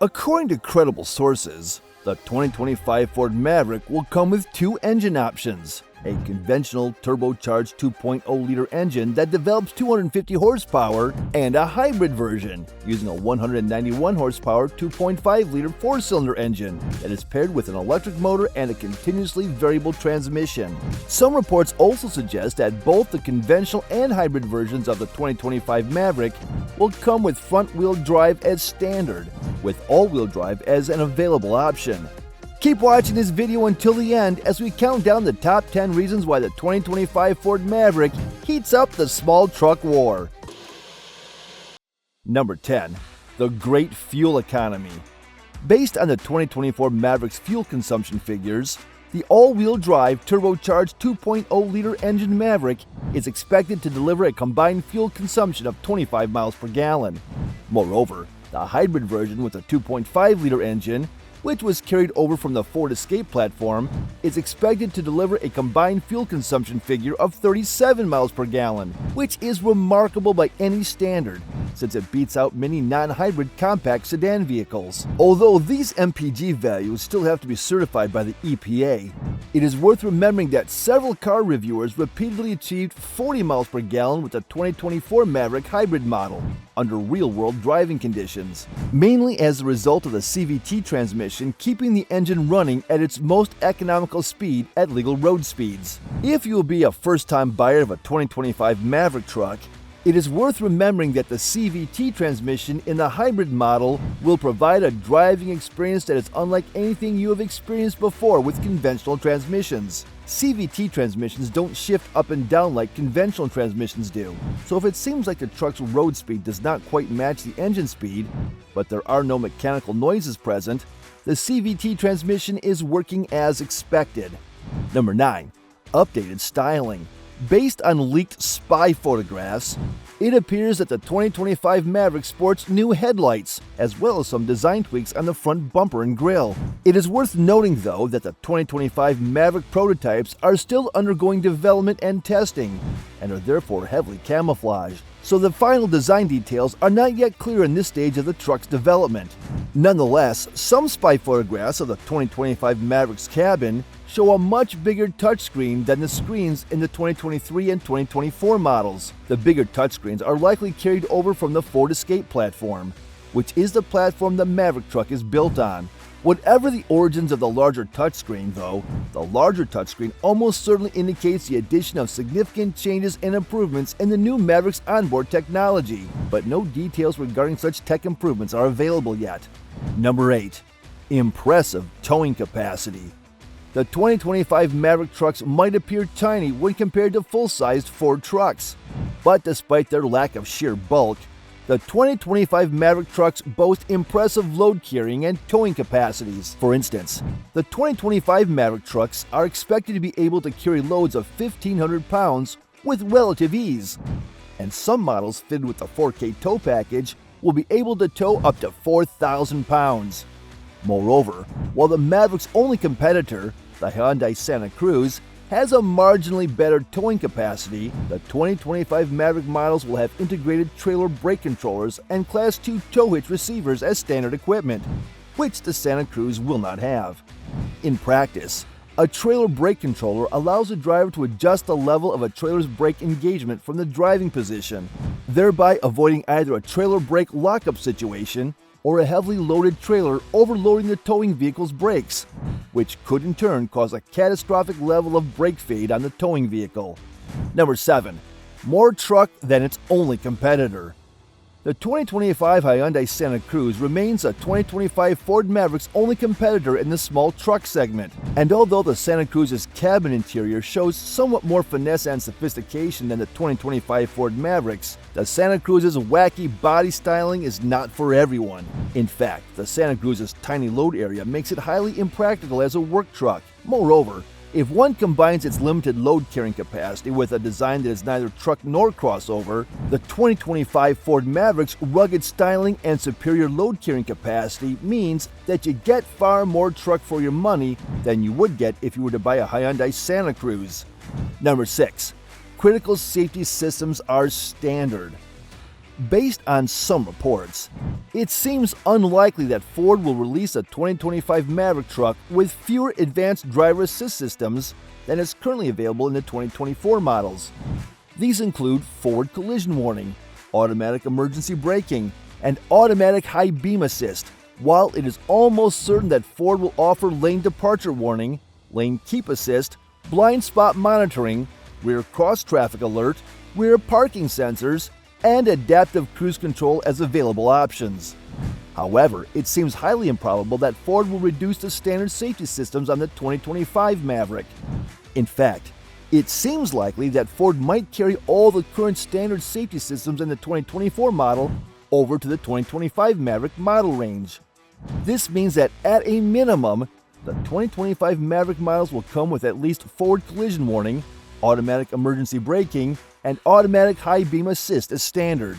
According to credible sources, the 2025 Ford Maverick will come with two engine options: a conventional turbocharged 2.0-liter engine that develops 250 horsepower and a hybrid version using a 191 horsepower 2.5-liter four-cylinder engine that is paired with an electric motor and a continuously variable transmission. Some reports also suggest that both the conventional and hybrid versions of the 2025 Maverick will come with front-wheel drive as standard, with all-wheel drive as an available option. Keep watching this video until the end as we count down the top 10 reasons why the 2025 Ford Maverick heats up the small truck war. Number 10. The great fuel economy. Based on the 2024 Maverick's fuel consumption figures, the all-wheel drive turbocharged 2.0-liter engine Maverick is expected to deliver a combined fuel consumption of 25 miles per gallon. Moreover, the hybrid version with a 2.5-liter engine, which was carried over from the Ford Escape platform, is expected to deliver a combined fuel consumption figure of 37 miles per gallon, which is remarkable by any standard, since it beats out many non-hybrid compact sedan vehicles. Although these MPG values still have to be certified by the EPA, it is worth remembering that several car reviewers repeatedly achieved 40 miles per gallon with the 2024 Maverick hybrid model under real-world driving conditions, mainly as a result of the CVT transmission keeping the engine running at its most economical speed at legal road speeds. If you will be a first-time buyer of a 2025 Maverick truck, it is worth remembering that the CVT transmission in the hybrid model will provide a driving experience that is unlike anything you have experienced before with conventional transmissions. CVT transmissions don't shift up and down like conventional transmissions do, so if it seems like the truck's road speed does not quite match the engine speed, but there are no mechanical noises present, the CVT transmission is working as expected. Number 9. Updated styling. Based on leaked spy photographs, it appears that the 2025 Maverick sports new headlights, as well as some design tweaks on the front bumper and grille. It is worth noting, though, that the 2025 Maverick prototypes are still undergoing development and testing, and are therefore heavily camouflaged, so the final design details are not yet clear in this stage of the truck's development. Nonetheless, some spy photographs of the 2025 Maverick's cabin show a much bigger touchscreen than the screens in the 2023 and 2024 models. The bigger touchscreens are likely carried over from the Ford Escape platform, which is the platform the Maverick truck is built on. Whatever the origins of the larger touchscreen, though, the larger touchscreen almost certainly indicates the addition of significant changes and improvements in the new Maverick's onboard technology, but no details regarding such tech improvements are available yet. Number 8. Impressive towing capacity. The 2025 Maverick trucks might appear tiny when compared to full-sized Ford trucks, but despite their lack of sheer bulk, the 2025 Maverick trucks boast impressive load carrying and towing capacities. For instance, the 2025 Maverick trucks are expected to be able to carry loads of 1,500 pounds with relative ease, and some models fitted with the 4K tow package will be able to tow up to 4,000 pounds. Moreover, while the Maverick's only competitor, the Hyundai Santa Cruz, has a marginally better towing capacity, the 2025 Maverick models will have integrated trailer brake controllers and Class 2 tow hitch receivers as standard equipment, which the Santa Cruz will not have. In practice, a trailer brake controller allows the driver to adjust the level of a trailer's brake engagement from the driving position, thereby avoiding either a trailer brake lockup situation or a heavily loaded trailer overloading the towing vehicle's brakes, which could in turn cause a catastrophic level of brake fade on the towing vehicle. Number 7. More truck than its only competitor. The 2025 Hyundai Santa Cruz remains a 2025 Ford Maverick's only competitor in the small truck segment, and although the Santa Cruz's cabin interior shows somewhat more finesse and sophistication than the 2025 Ford Mavericks, the Santa Cruz's wacky body styling is not for everyone. In fact, the Santa Cruz's tiny load area makes it highly impractical as a work truck. Moreover, if one combines its limited load carrying capacity with a design that is neither truck nor crossover, the 2025 Ford Maverick's rugged styling and superior load carrying capacity means that you get far more truck for your money than you would get if you were to buy a Hyundai Santa Cruz. Number 6. Critical safety systems are standard. Based on some reports, it seems unlikely that Ford will release a 2025 Maverick truck with fewer advanced driver assist systems than is currently available in the 2024 models. These include forward collision warning, automatic emergency braking, and automatic high beam assist, while it is almost certain that Ford will offer lane departure warning, lane keep assist, blind spot monitoring, rear cross traffic alert, rear parking sensors, and adaptive cruise control as available options. However, it seems highly improbable that Ford will reduce the standard safety systems on the 2025 Maverick. In fact, it seems likely that Ford might carry all the current standard safety systems in the 2024 model over to the 2025 Maverick model range. This means that at a minimum, the 2025 Maverick models will come with at least forward collision warning, automatic emergency braking, and automatic high beam assist as standard.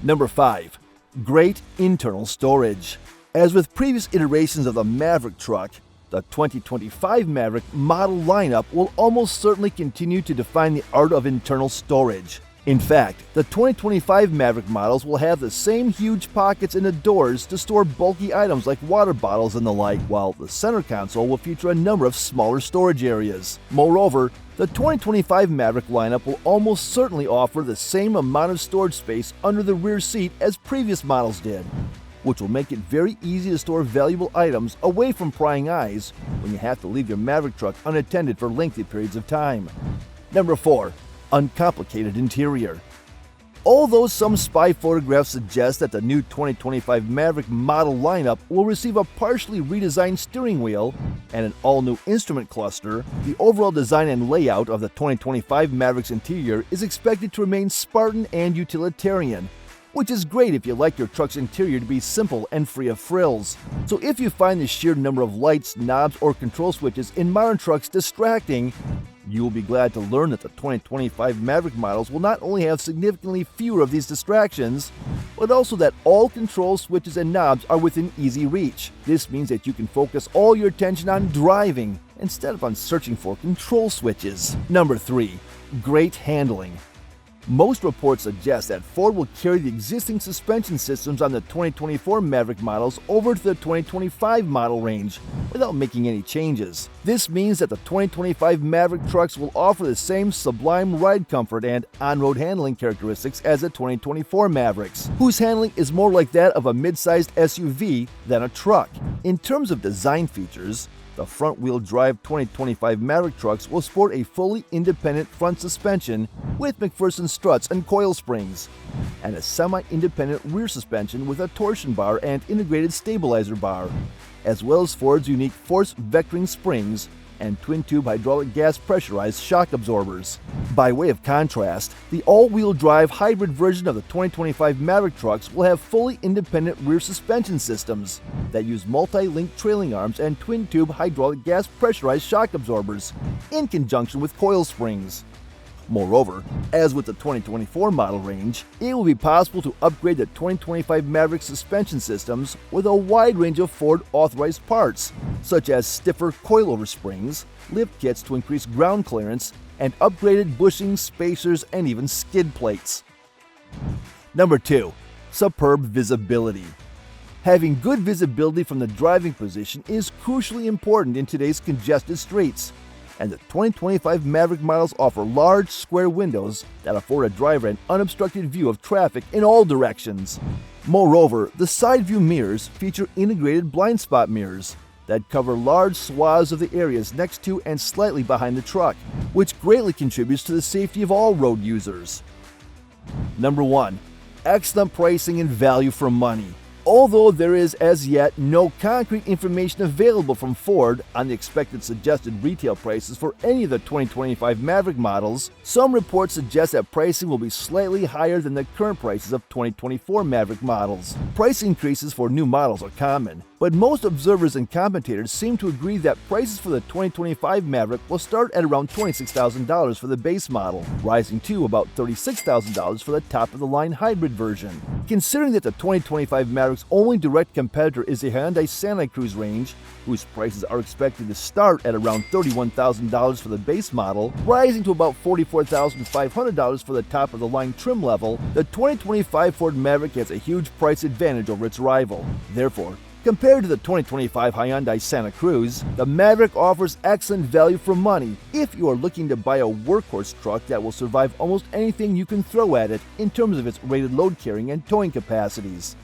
Number 5. Great internal storage. As with previous iterations of the Maverick truck, the 2025 Maverick model lineup will almost certainly continue to define the art of internal storage. In fact, the 2025 Maverick models will have the same huge pockets in the doors to store bulky items like water bottles and the like, while the center console will feature a number of smaller storage areas. Moreover, the 2025 Maverick lineup will almost certainly offer the same amount of storage space under the rear seat as previous models did, which will make it very easy to store valuable items away from prying eyes when you have to leave your Maverick truck unattended for lengthy periods of time. Number 4. Uncomplicated interior. Although some spy photographs suggest that the new 2025 Maverick model lineup will receive a partially redesigned steering wheel and an all-new instrument cluster, the overall design and layout of the 2025 Maverick's interior is expected to remain Spartan and utilitarian, which is great if you like your truck's interior to be simple and free of frills. So if you find the sheer number of lights, knobs, or control switches in modern trucks distracting, you will be glad to learn that the 2025 Maverick models will not only have significantly fewer of these distractions, but also that all control switches and knobs are within easy reach. This means that you can focus all your attention on driving instead of on searching for control switches. Number 3. Great handling. Most reports suggest that Ford will carry the existing suspension systems on the 2024 Maverick models over to the 2025 model range without making any changes. This means that the 2025 Maverick trucks will offer the same sublime ride comfort and on-road handling characteristics as the 2024 Mavericks, whose handling is more like that of a mid-sized SUV than a truck. In terms of design features, the front-wheel drive 2025 Maverick trucks will sport a fully independent front suspension with McPherson struts and coil springs, and a semi-independent rear suspension with a torsion bar and integrated stabilizer bar, as well as Ford's unique force vectoring springs and twin-tube hydraulic gas pressurized shock absorbers. By way of contrast, the all-wheel drive hybrid version of the 2025 Maverick trucks will have fully independent rear suspension systems that use multi-link trailing arms and twin-tube hydraulic gas pressurized shock absorbers in conjunction with coil springs. Moreover, as with the 2024 model range, it will be possible to upgrade the 2025 Maverick suspension systems with a wide range of Ford-authorized parts, such as stiffer coilover springs, lift kits to increase ground clearance, and upgraded bushings, spacers, and even skid plates. Number 2. Superb visibility. Having good visibility from the driving position is crucially important in today's congested streets, and the 2025 Maverick models offer large, square windows that afford a driver an unobstructed view of traffic in all directions. Moreover, the side view mirrors feature integrated blind spot mirrors that cover large swaths of the areas next to and slightly behind the truck, which greatly contributes to the safety of all road users. Number 1. Excellent pricing and value for money. Although there is as yet no concrete information available from Ford on the expected suggested retail prices for any of the 2025 Maverick models, some reports suggest that pricing will be slightly higher than the current prices of 2024 Maverick models. Price increases for new models are common, But most observers and commentators seem to agree that prices for the 2025 Maverick will start at around $26,000 for the base model, rising to about $36,000 for the top-of-the-line hybrid version. Considering that the 2025 Maverick's only direct competitor is the Hyundai Santa Cruz range, whose prices are expected to start at around $31,000 for the base model, rising to about $44,500 for the top-of-the-line trim level, the 2025 Ford Maverick has a huge price advantage over its rival. Therefore, compared to the 2025 Hyundai Santa Cruz, the Maverick offers excellent value for money if you are looking to buy a workhorse truck that will survive almost anything you can throw at it in terms of its rated load carrying and towing capacities.